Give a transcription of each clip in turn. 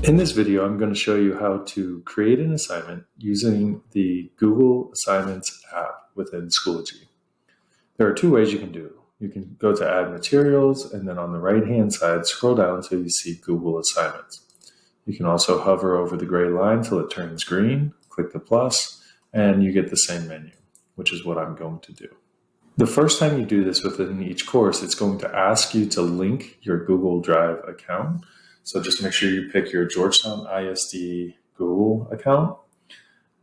In this video, I'm going to show you how to create an assignment using the Google Assignments app within Schoology. There are two ways you can do it. You can go to Add Materials, and then on the right-hand side, scroll down until you see Google Assignments. You can also hover over the gray line till it turns green, click the plus, and you get the same menu, which is what I'm going to do. The first time you do this within each course, it's going to ask you to link your Google Drive account. So just make sure you pick your Georgetown ISD Google account.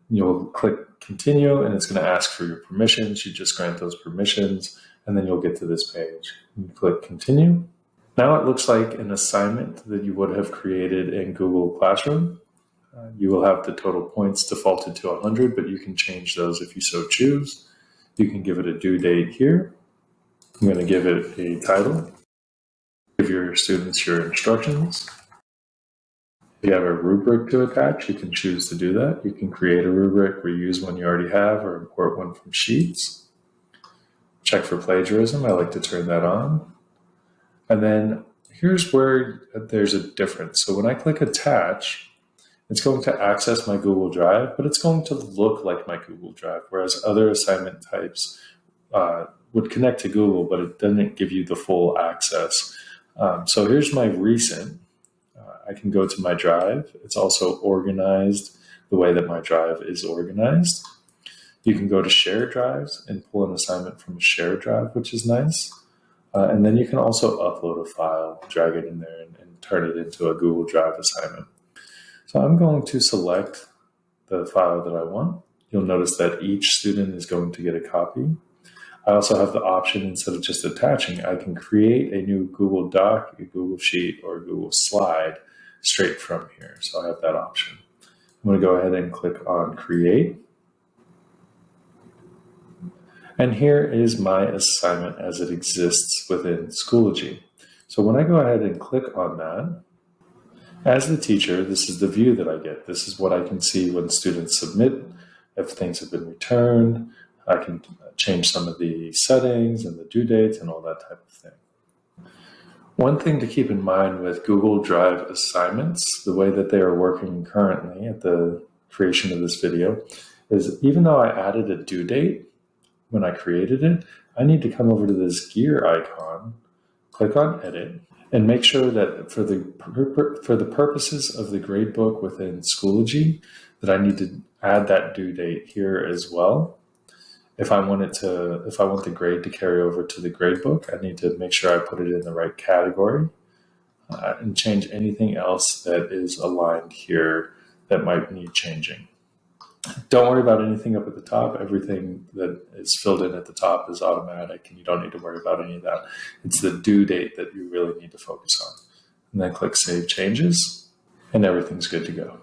You'll click continue, and it's going to ask for your permissions. You just grant those permissions, and then you'll get to this page. You click continue. Now it looks like an assignment that you would have created in Google Classroom. You will have the total points defaulted to 100, but you can change those if you so choose. You can give it a due date here. I'm going to give it a title. Give your students your instructions. If you have a rubric to attach, you can choose to do that. You can create a rubric, reuse one you already have, or import one from Sheets. Check for plagiarism. I like to turn that on. And then here's where there's a difference. So when I click attach, it's going to access my Google Drive, but it's going to look like my Google Drive, whereas other assignment types would connect to Google, but it doesn't give you the full access. So here's my recent. I can go to my drive. It's also organized the way that my drive is organized. You can go to shared drives and pull an assignment from a shared drive, which is nice. And then you can also upload a file, drag it in there, and turn it into a Google Drive assignment. So I'm going to select the file that I want. You'll notice that each student is going to get a copy. I also have the option, instead of just attaching, I can create a new Google Doc, a Google Sheet, or a Google Slide straight from here. So I have that option. I'm going to go ahead and click on Create. And here is my assignment as it exists within Schoology. So when I go ahead and click on that, as the teacher, this is the view that I get. This is what I can see when students submit, if things have been returned. I can change some of the settings and the due dates and all that type of thing. One thing to keep in mind with Google Drive assignments, the way that they are working currently at the creation of this video, is even though I added a due date when I created it, I need to come over to this gear icon, click on Edit, and make sure that for the purposes of the gradebook within Schoology, that I need to add that due date here as well. If I want the grade to carry over to the gradebook, I need to make sure I put it in the right category and change anything else that is aligned here that might need changing. Don't worry about anything up at the top. Everything that is filled in at the top is automatic, and you don't need to worry about any of that. It's the due date that you really need to focus on. And then click Save Changes, and everything's good to go.